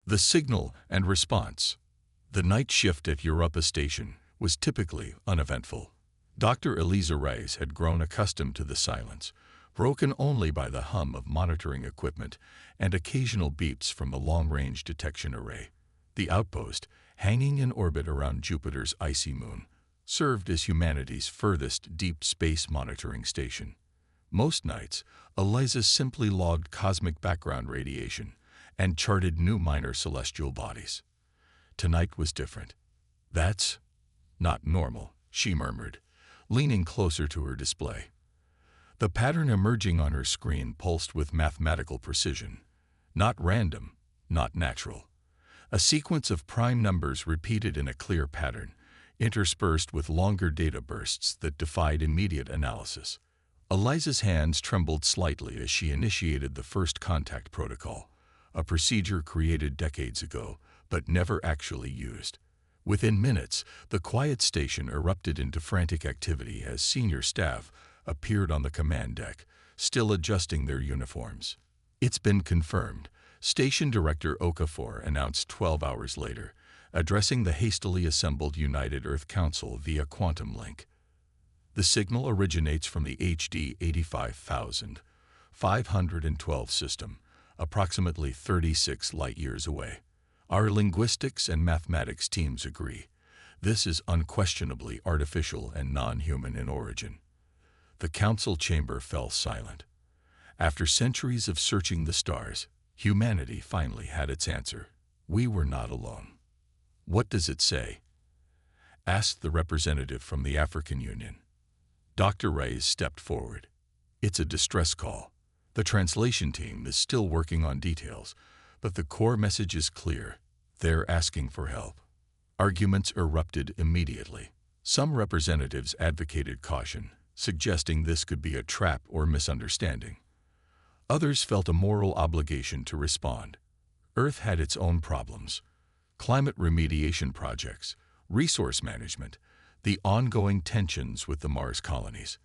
The signal and response. The night shift at Europa Station was typically uneventful. Dr. Eliza Reyes had grown accustomed to the silence, broken only by the hum of monitoring equipment and occasional beeps from the long-range detection array. The outpost, hanging in orbit around Jupiter's icy moon, served as humanity's furthest deep space monitoring station. Most nights, Eliza simply logged cosmic background radiation and charted new minor celestial bodies. Tonight was different. "That's not normal," she murmured, leaning closer to her display. The pattern emerging on her screen pulsed with mathematical precision. Not random, not natural. A sequence of prime numbers repeated in a clear pattern, interspersed with longer data bursts that defied immediate analysis. Eliza's hands trembled slightly as she initiated the first contact protocol, a procedure created decades ago, but never actually used. Within minutes, the quiet station erupted into frantic activity as senior staff appeared on the command deck, still adjusting their uniforms. "It's been confirmed," Station Director Okafor announced 12 hours later, addressing the hastily assembled United Earth Council via quantum link. "The signal originates from the HD 85,512 system, approximately 36 light-years away. Our linguistics and mathematics teams agree. This is unquestionably artificial and non-human in origin." The council chamber fell silent. After centuries of searching the stars, humanity finally had its answer. We were not alone. "What does it say?" asked the representative from the African Union. Dr. Reyes stepped forward. "It's a distress call. The translation team is still working on details, but the core message is clear. They're asking for help." Arguments erupted immediately. Some representatives advocated caution, suggesting this could be a trap or misunderstanding. Others felt a moral obligation to respond. Earth had its own problems: climate remediation projects, resource management, the ongoing tensions with the Mars colonies.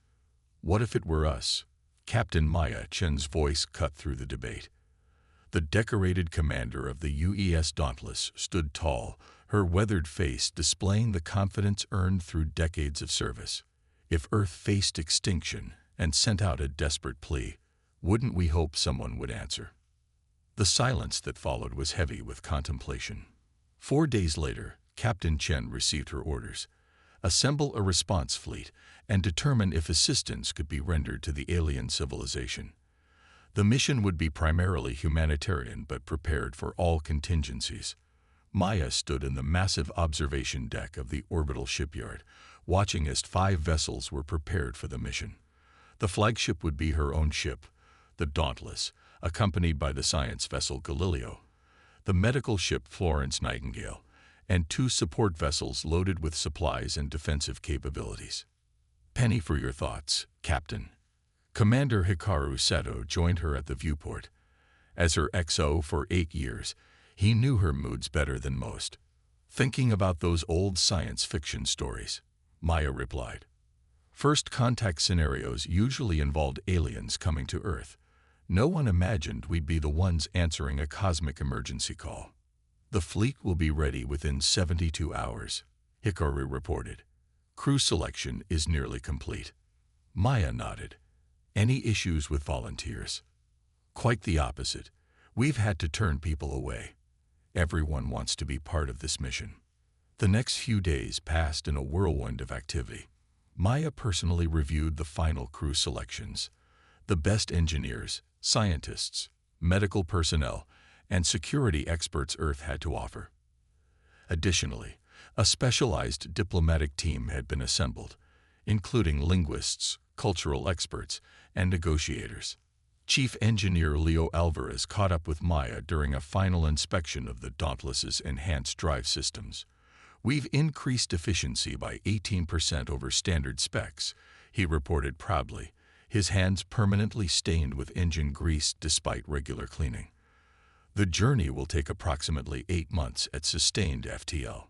"What if it were us?" Captain Maya Chen's voice cut through the debate. The decorated commander of the UES Dauntless stood tall, her weathered face displaying the confidence earned through decades of service. "If Earth faced extinction and sent out a desperate plea, wouldn't we hope someone would answer?" The silence that followed was heavy with contemplation. 4 days later, Captain Chen received her orders: assemble a response fleet and determine if assistance could be rendered to the alien civilization. The mission would be primarily humanitarian but prepared for all contingencies. Maya stood in the massive observation deck of the orbital shipyard, watching as 5 vessels were prepared for the mission. The flagship would be her own ship, the Dauntless, accompanied by the science vessel Galileo, the medical ship Florence Nightingale, and 2 support vessels loaded with supplies and defensive capabilities. "Penny for your thoughts, Captain." Commander Hikaru Sato joined her at the viewport. As her XO for 8 years, he knew her moods better than most. "Thinking about those old science fiction stories," Maya replied. "First contact scenarios usually involved aliens coming to Earth. No one imagined we'd be the ones answering a cosmic emergency call." "The fleet will be ready within 72 hours, Hikaru reported. "Crew selection is nearly complete." Maya nodded. "Any issues with volunteers?" "Quite the opposite. We've had to turn people away. Everyone wants to be part of this mission." The next few days passed in a whirlwind of activity. Maya personally reviewed the final crew selections: the best engineers, scientists, medical personnel, and security experts Earth had to offer. Additionally, a specialized diplomatic team had been assembled, including linguists, cultural experts, and negotiators. Chief Engineer Leo Alvarez caught up with Maya during a final inspection of the Dauntless's enhanced drive systems. "We've increased efficiency by 18% over standard specs," he reported proudly, his hands permanently stained with engine grease despite regular cleaning. "The journey will take approximately 8 months at sustained FTL."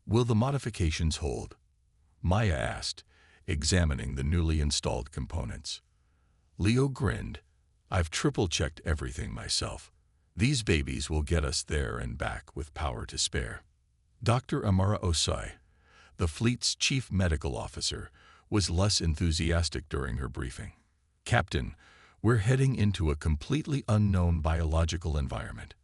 "Will the modifications hold?" Maya asked, examining the newly installed components. Leo grinned. "I've triple-checked everything myself. These babies will get us there and back with power to spare. Dr. Amara Osai, the fleet's chief medical officer, was less enthusiastic during her briefing. Captain, we're heading into a completely unknown biological environment.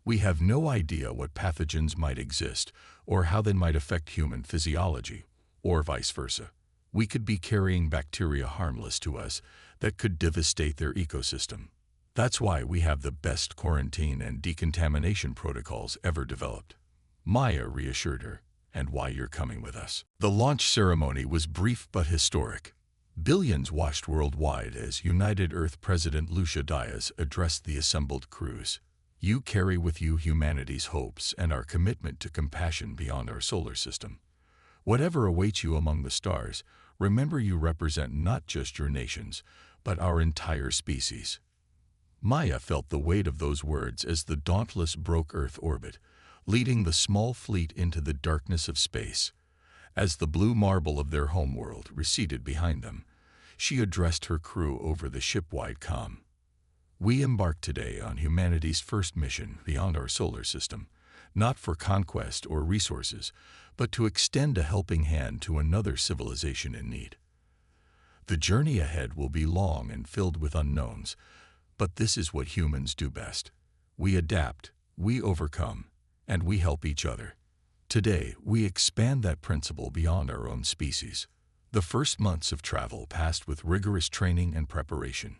We have no idea what pathogens might exist or how they might affect human physiology, or vice versa. We could be carrying bacteria harmless to us that could devastate their ecosystem. That's why we have the best quarantine and decontamination protocols ever developed. Maya reassured her, and why you're coming with us. The launch ceremony was brief but historic. Billions watched worldwide as United Earth President Lucia Diaz addressed the assembled crews. You carry with you humanity's hopes and our commitment to compassion beyond our solar system. Whatever awaits you among the stars, remember you represent not just your nations, but our entire species. Maya felt the weight of those words as the Dauntless broke Earth orbit, leading the small fleet into the darkness of space. As the blue marble of their homeworld receded behind them, she addressed her crew over the ship-wide comm. We embark today on humanity's first mission beyond our solar system, not for conquest or resources, but to extend a helping hand to another civilization in need. The journey ahead will be long and filled with unknowns, but this is what humans do best. We adapt, we overcome, and we help each other. Today, we expand that principle beyond our own species. The first months of travel passed with rigorous training and preparation.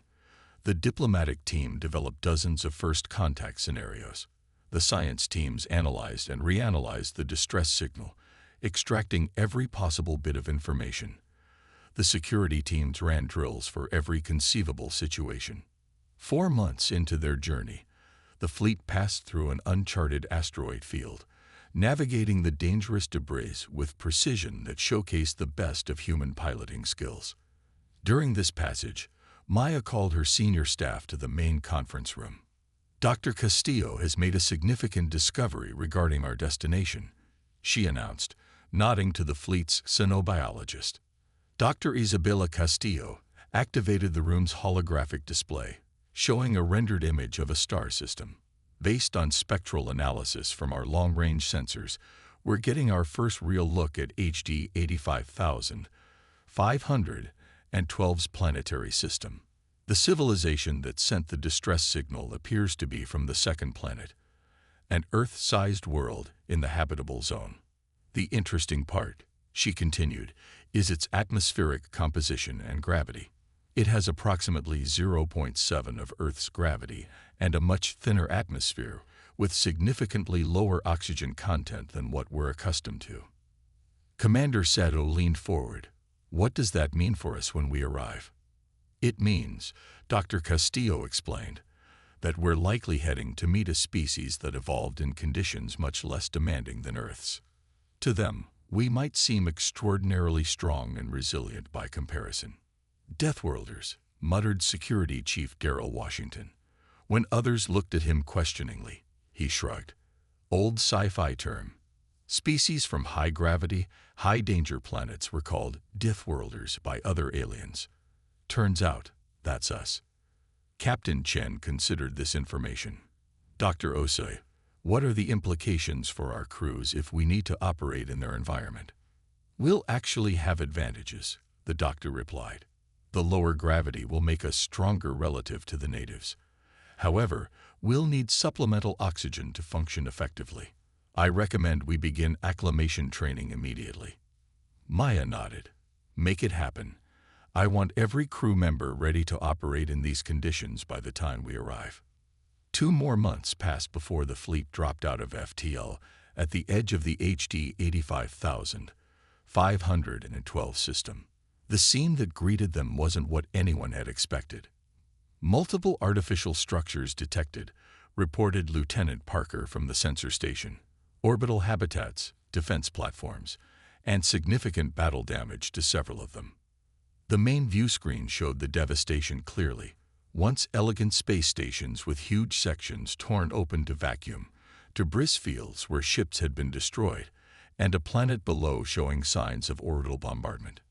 The diplomatic team developed dozens of first contact scenarios. The science teams analyzed and reanalyzed the distress signal, extracting every possible bit of information. The security teams ran drills for every conceivable situation. 4 months into their journey, the fleet passed through an uncharted asteroid field, navigating the dangerous debris with precision that showcased the best of human piloting skills. During this passage, Maya called her senior staff to the main conference room. Dr. Castillo has made a significant discovery regarding our destination, she announced, nodding to the fleet's xenobiologist. Dr. Isabella Castillo activated the room's holographic display, showing a rendered image of a star system. Based on spectral analysis from our long-range sensors, we're getting our first real look at HD 85,512's planetary system. The civilization that sent the distress signal appears to be from the second planet, an Earth-sized world in the habitable zone. The interesting part, she continued, is its atmospheric composition and gravity. It has approximately 0.7 of Earth's gravity and a much thinner atmosphere with significantly lower oxygen content than what we're accustomed to. Commander Sato leaned forward. What does that mean for us when we arrive? It means, Dr. Castillo explained, that we're likely heading to meet a species that evolved in conditions much less demanding than Earth's. To them, we might seem extraordinarily strong and resilient by comparison. Deathworlders, muttered Security Chief Darrell Washington. When others looked at him questioningly, he shrugged. Old sci-fi term. Species from high-gravity, high-danger planets were called Deathworlders by other aliens. Turns out, that's us. Captain Chen considered this information. Dr. Osei, what are the implications for our crews if we need to operate in their environment? We'll actually have advantages, the doctor replied. The lower gravity will make us stronger relative to the natives. However, we'll need supplemental oxygen to function effectively. I recommend we begin acclimation training immediately. Maya nodded. Make it happen. I want every crew member ready to operate in these conditions by the time we arrive. 2 more months passed before the fleet dropped out of FTL at the edge of the HD 85,512 system. The scene that greeted them wasn't what anyone had expected. Multiple artificial structures detected, reported Lieutenant Parker from the sensor station. Orbital habitats, defense platforms, and significant battle damage to several of them. The main view screen showed the devastation clearly. Once elegant space stations with huge sections torn open to vacuum, debris fields where ships had been destroyed, and a planet below showing signs of orbital bombardment.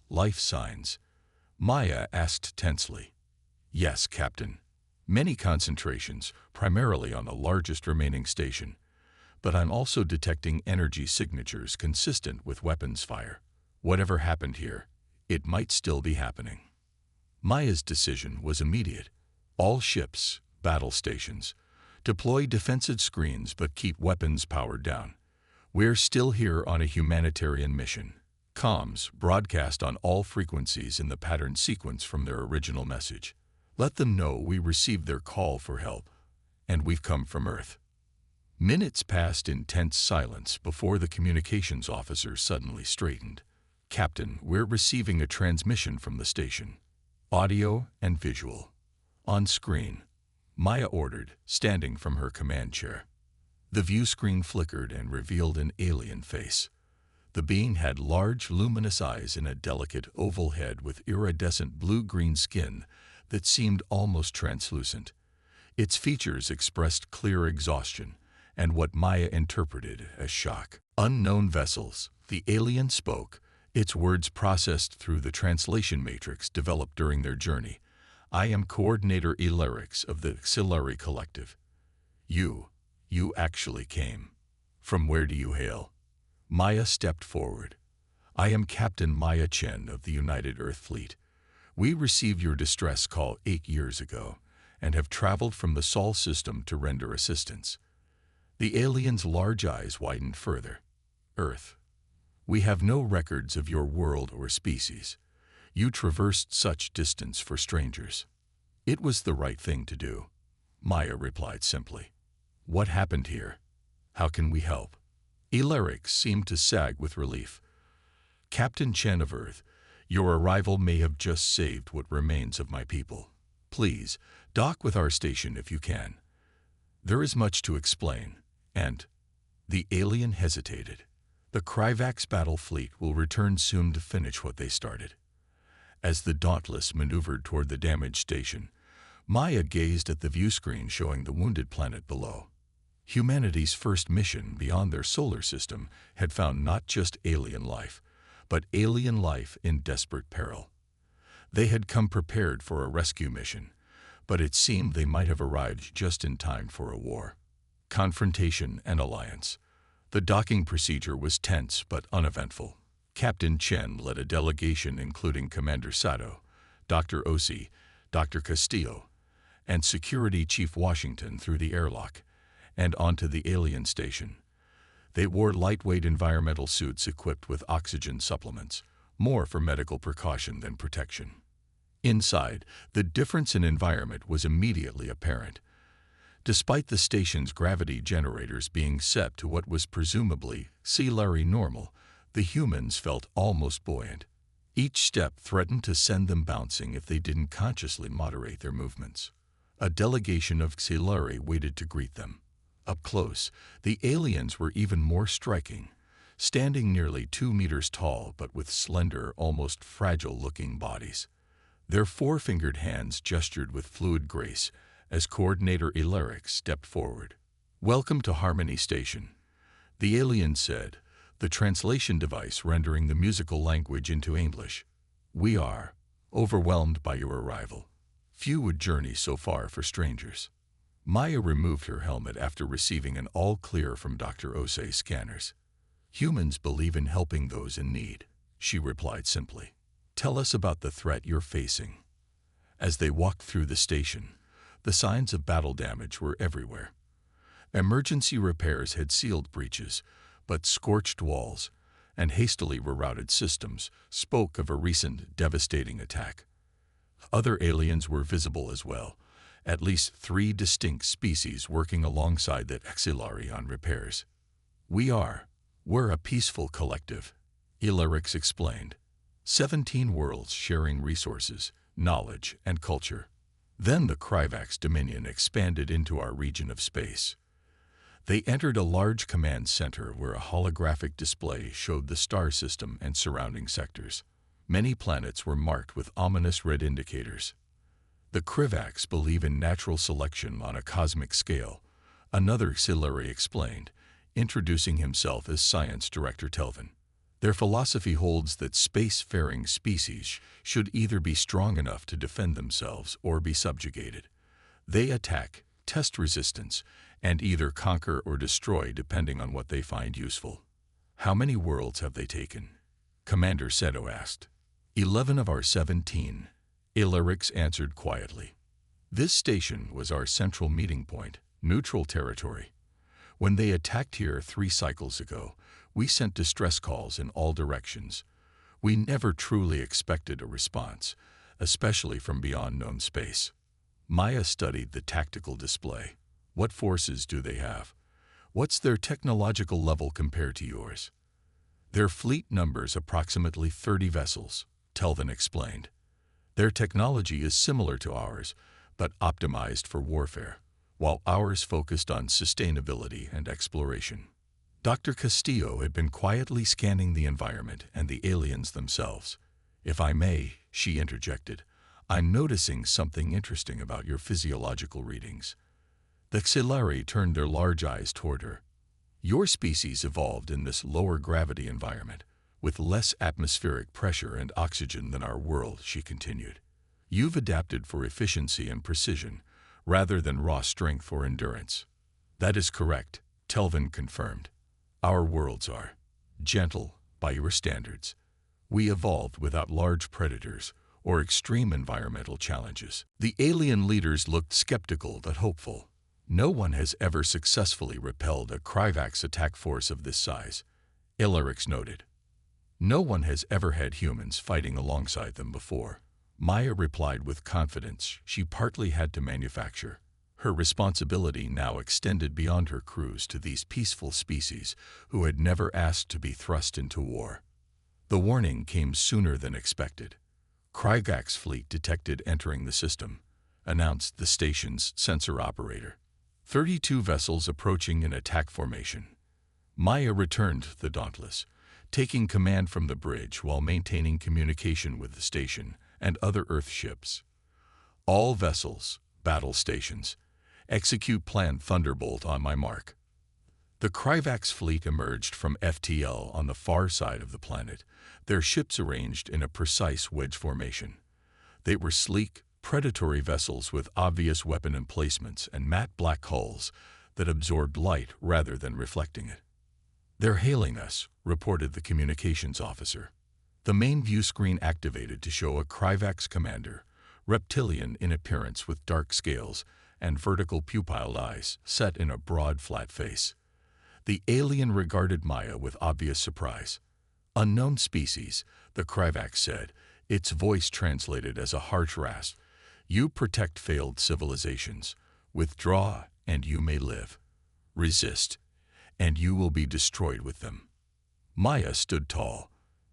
Life signs? Maya asked tensely. Yes, Captain. Many concentrations, primarily on the largest remaining station, but I'm also detecting energy signatures consistent with weapons fire. Whatever happened here, it might still be happening. Maya's decision was immediate. All ships, battle stations, deploy defensive screens but keep weapons powered down. We're still here on a humanitarian mission. Comms broadcast on all frequencies in the pattern sequence from their original message. Let them know we received their call for help, and we've come from Earth. Minutes passed in tense silence before the communications officer suddenly straightened. Captain, we're receiving a transmission from the station. Audio and visual. On screen, Maya ordered, standing from her command chair. The view screen flickered and revealed an alien face. The being had large, luminous eyes and a delicate oval head with iridescent blue-green skin that seemed almost translucent. Its features expressed clear exhaustion and what Maya interpreted as shock. Unknown vessels, the alien spoke, its words processed through the translation matrix developed during their journey. I am Coordinator Elerix of the Auxiliary Collective. You actually came. From where do you hail? Maya stepped forward. I am Captain Maya Chen of the United Earth Fleet. We received your distress call 8 years ago and have traveled from the Sol system to render assistance. The alien's large eyes widened further. Earth. We have no records of your world or species. You traversed such distance for strangers. It was the right thing to do. Maya replied simply. What happened here? How can we help? Elerix seemed to sag with relief. Captain Chen of Earth, your arrival may have just saved what remains of my people. Please, dock with our station if you can. There is much to explain, and the alien hesitated. The Kryvax battle fleet will return soon to finish what they started. As the Dauntless maneuvered toward the damaged station, Maya gazed at the view screen showing the wounded planet below. Humanity's first mission beyond their solar system had found not just alien life, but alien life in desperate peril. They had come prepared for a rescue mission, but it seemed they might have arrived just in time for a war. Confrontation and alliance. The docking procedure was tense but uneventful. Captain Chen led a delegation including Commander Sato, Dr. Osi, Dr. Castillo, and Security Chief Washington through the airlock and onto the alien station. They wore lightweight environmental suits equipped with oxygen supplements, more for medical precaution than protection. Inside, the difference in environment was immediately apparent. Despite the station's gravity generators being set to what was presumably Auxiliary normal, the humans felt almost buoyant. Each step threatened to send them bouncing if they didn't consciously moderate their movements. A delegation of Auxiliary waited to greet them. Up close, the aliens were even more striking, standing nearly 2 meters tall but with slender, almost fragile-looking bodies. Their four-fingered hands gestured with fluid grace as Coordinator Elerix stepped forward. Welcome to Harmony Station, the alien said, the translation device rendering the musical language into English. We are overwhelmed by your arrival. Few would journey so far for strangers. Maya removed her helmet after receiving an all-clear from Dr. Ose's scanners. Humans believe in helping those in need, she replied simply. Tell us about the threat you're facing. As they walked through the station, the signs of battle damage were everywhere. Emergency repairs had sealed breaches, but scorched walls and hastily rerouted systems spoke of a recent devastating attack. Other aliens were visible as well, at least 3 distinct species working alongside the Auxiliary on repairs. We're a peaceful collective, Elerix explained. 17 worlds sharing resources, knowledge, and culture. Then the Kryvax Dominion expanded into our region of space. They entered a large command center where a holographic display showed the star system and surrounding sectors. Many planets were marked with ominous red indicators. The Kryvax believe in natural selection on a cosmic scale, another Auxiliary explained, introducing himself as Science Director Telvin. Their philosophy holds that space-faring species should either be strong enough to defend themselves or be subjugated. They attack, test resistance, and either conquer or destroy depending on what they find useful. How many worlds have they taken? Commander Seto asked. 11 of our 17, Illyrics answered quietly. This station was our central meeting point, neutral territory. When they attacked here 3 cycles ago, we sent distress calls in all directions. We never truly expected a response, especially from beyond known space. Maya studied the tactical display. What forces do they have? What's their technological level compared to yours? Their fleet numbers approximately 30 vessels, Telvin explained. Their technology is similar to ours, but optimized for warfare, while ours focused on sustainability and exploration. Dr. Castillo had been quietly scanning the environment and the aliens themselves. If I may, she interjected, I'm noticing something interesting about your physiological readings. The Xilari turned their large eyes toward her. Your species evolved in this lower gravity environment, with less atmospheric pressure and oxygen than our world, she continued. You've adapted for efficiency and precision, rather than raw strength or endurance. That is correct, Telvin confirmed. Our worlds are gentle by your standards. We evolved without large predators or extreme environmental challenges. The alien leaders looked skeptical but hopeful. No one has ever successfully repelled a Kryvax attack force of this size, Illyrics noted. No one has ever had humans fighting alongside them before, Maya replied with confidence she partly had to manufacture. Her responsibility now extended beyond her crews to these peaceful species who had never asked to be thrust into war. The warning came sooner than expected. Kryvax fleet detected entering the system, announced the station's sensor operator. 32 vessels approaching in attack formation. Maya returned the Dauntless, taking command from the bridge while maintaining communication with the station and other Earth ships. All vessels, battle stations, execute Plan Thunderbolt on my mark. The Kryvax fleet emerged from FTL on the far side of the planet, their ships arranged in a precise wedge formation. They were sleek, predatory vessels with obvious weapon emplacements and matte black hulls that absorbed light rather than reflecting it. They're hailing us, reported the communications officer. The main view screen activated to show a Kryvax commander, reptilian in appearance with dark scales and vertical pupilled eyes set in a broad flat face. The alien regarded Maya with obvious surprise. Unknown species, the Kryvax said, its voice translated as a harsh rasp. You protect failed civilizations. Withdraw, and you may live. Resist, and you will be destroyed with them. Maya stood tall.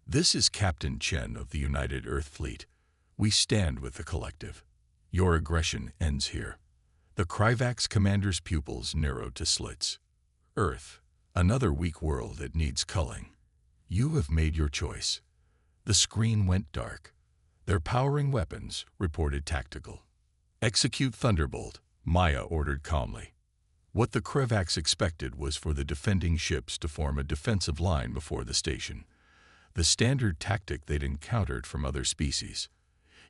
This is Captain Chen of the United Earth Fleet. We stand with the collective. Your aggression ends here. The Kryvax commander's pupils narrowed to slits. Earth, another weak world that needs culling. You have made your choice. The screen went dark. They're powering weapons, reported Tactical. Execute Thunderbolt, Maya ordered calmly. What the Kryvax expected was for the defending ships to form a defensive line before the station, the standard tactic they'd encountered from other species.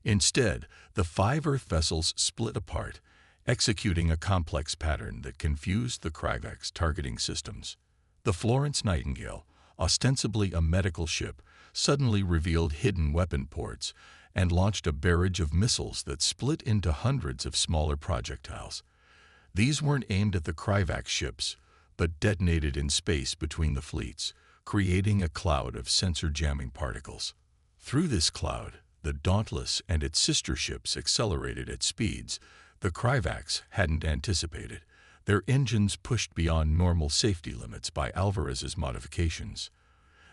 Instead, the 5 Earth vessels split apart, executing a complex pattern that confused the Kryvax targeting systems. The Florence Nightingale, ostensibly a medical ship, suddenly revealed hidden weapon ports and launched a barrage of missiles that split into hundreds of smaller projectiles. These weren't aimed at the Kryvax ships, but detonated in space between the fleets, creating a cloud of sensor-jamming particles. Through this cloud, the Dauntless and its sister ships accelerated at speeds the Kryvax hadn't anticipated, their engines pushed beyond normal safety limits by Alvarez's modifications.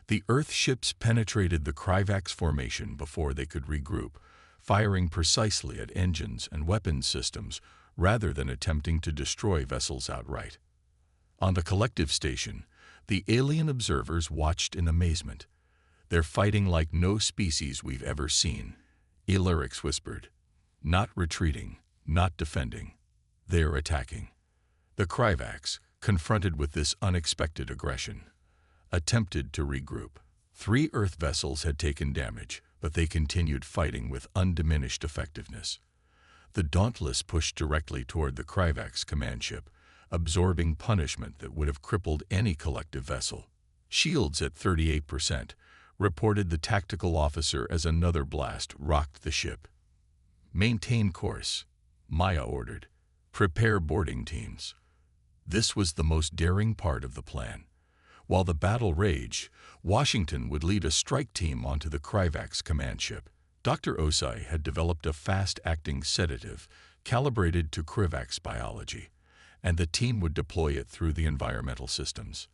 The Earth ships penetrated the Kryvax formation before they could regroup, firing precisely at engines and weapons systems rather than attempting to destroy vessels outright. On the collective station, the alien observers watched in amazement. They're fighting like no species we've ever seen, Illyrics whispered. Not retreating, not defending. They're attacking. The Kryvax, confronted with this unexpected aggression, attempted to regroup. 3 Earth vessels had taken damage, but they continued fighting with undiminished effectiveness. The Dauntless pushed directly toward the Kryvax command ship, absorbing punishment that would have crippled any collective vessel. Shields at 38%, reported the tactical officer as another blast rocked the ship. "Maintain course," Maya ordered. "Prepare boarding teams." This was the most daring part of the plan. While the battle raged, Washington would lead a strike team onto the Kryvax command ship. Dr. Osai had developed a fast-acting sedative calibrated to Kryvax biology, and the team would deploy it through the environmental systems.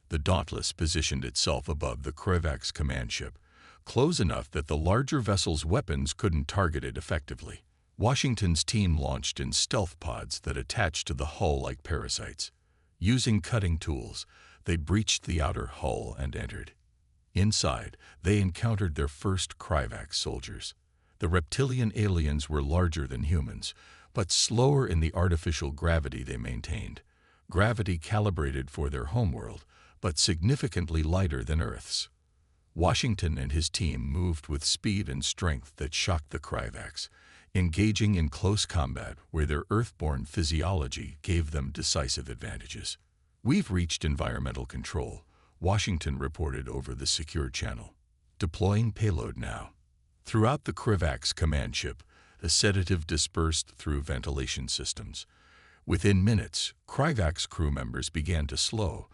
The Dauntless positioned itself above the Kryvax command ship, close enough that the larger vessel's weapons couldn't target it effectively. Washington's team launched in stealth pods that attached to the hull like parasites. Using cutting tools, they breached the outer hull and entered. Inside, they encountered their first Kryvax soldiers. The reptilian aliens were larger than humans, but slower in the artificial gravity they maintained. Gravity calibrated for their homeworld, but significantly lighter than Earth's. Washington and his team moved with speed and strength that shocked the Kryvax, engaging in close combat where their Earthborn physiology gave them decisive advantages. "We've reached environmental control," Washington reported over the secure channel. "Deploying payload now." Throughout the Kryvax command ship, the sedative dispersed through ventilation systems. Within minutes, Kryvax crew members began to slow,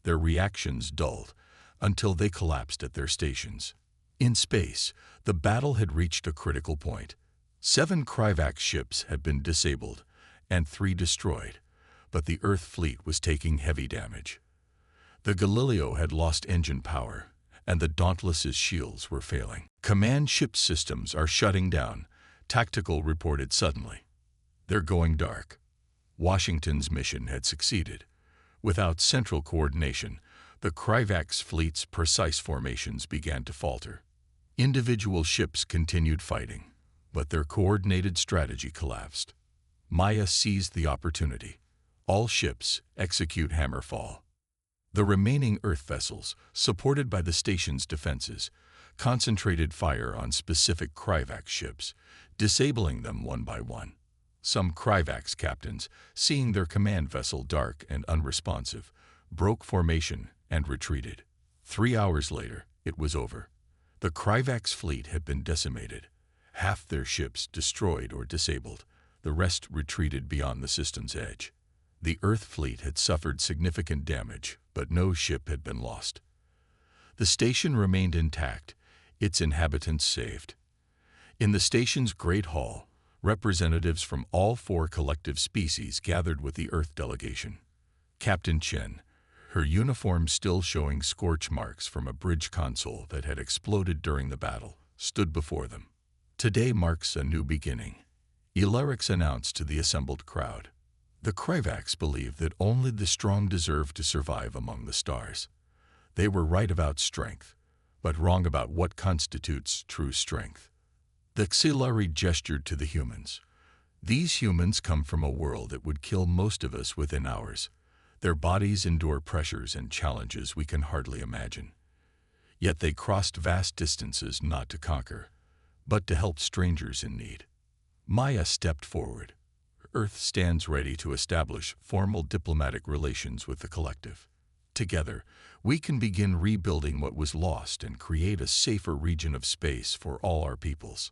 their reactions dulled, until they collapsed at their stations. In space, the battle had reached a critical point. 7 Kryvax ships had been disabled, and 3 destroyed, but the Earth fleet was taking heavy damage. The Galileo had lost engine power, and the Dauntless's shields were failing. "Command ship systems are shutting down," Tactical reported suddenly. "They're going dark." Washington's mission had succeeded. Without central coordination, the Kryvax fleet's precise formations began to falter. Individual ships continued fighting, but their coordinated strategy collapsed. Maya seized the opportunity. "All ships, execute hammerfall." The remaining Earth vessels, supported by the station's defenses, concentrated fire on specific Kryvax ships, disabling them one by one. Some Kryvax captains, seeing their command vessel dark and unresponsive, broke formation and retreated. 3 hours later, it was over. The Kryvax fleet had been decimated. Half their ships destroyed or disabled. The rest retreated beyond the system's edge. The Earth fleet had suffered significant damage, but no ship had been lost. The station remained intact, its inhabitants saved. In the station's great hall, representatives from all 4 collective species gathered with the Earth delegation. Captain Chen, her uniform still showing scorch marks from a bridge console that had exploded during the battle, stood before them. "Today marks a new beginning," Ilarix announced to the assembled crowd. The Kryvax believed that only the strong deserve to survive among the stars. They were right about strength, but wrong about what constitutes true strength. The Xilari gestured to the humans. "These humans come from a world that would kill most of us within hours. Their bodies endure pressures and challenges we can hardly imagine. Yet they crossed vast distances not to conquer, but to help strangers in need." Maya stepped forward. "Earth stands ready to establish formal diplomatic relations with the collective. Together, we can begin rebuilding what was lost and create a safer region of space for all our peoples."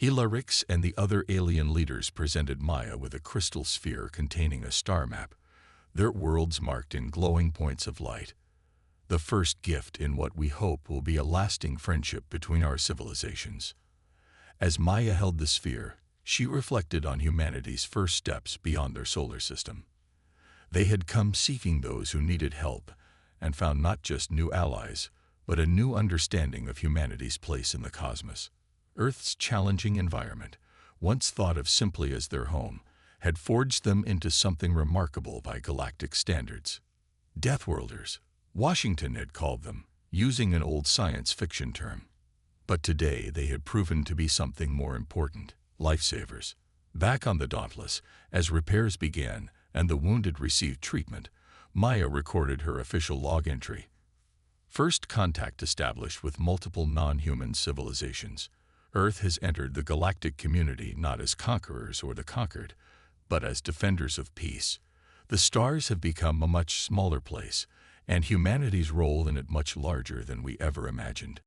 Ilarix and the other alien leaders presented Maya with a crystal sphere containing a star map, their worlds marked in glowing points of light. The first gift in what we hope will be a lasting friendship between our civilizations. As Maya held the sphere, she reflected on humanity's first steps beyond their solar system. They had come seeking those who needed help and found not just new allies, but a new understanding of humanity's place in the cosmos. Earth's challenging environment, once thought of simply as their home, had forged them into something remarkable by galactic standards. Deathworlders, Washington had called them, using an old science fiction term. But today they had proven to be something more important: lifesavers. Back on the Dauntless, as repairs began and the wounded received treatment, Maya recorded her official log entry. First contact established with multiple non-human civilizations. Earth has entered the galactic community not as conquerors or the conquered, but as defenders of peace. The stars have become a much smaller place, and humanity's role in it much larger than we ever imagined.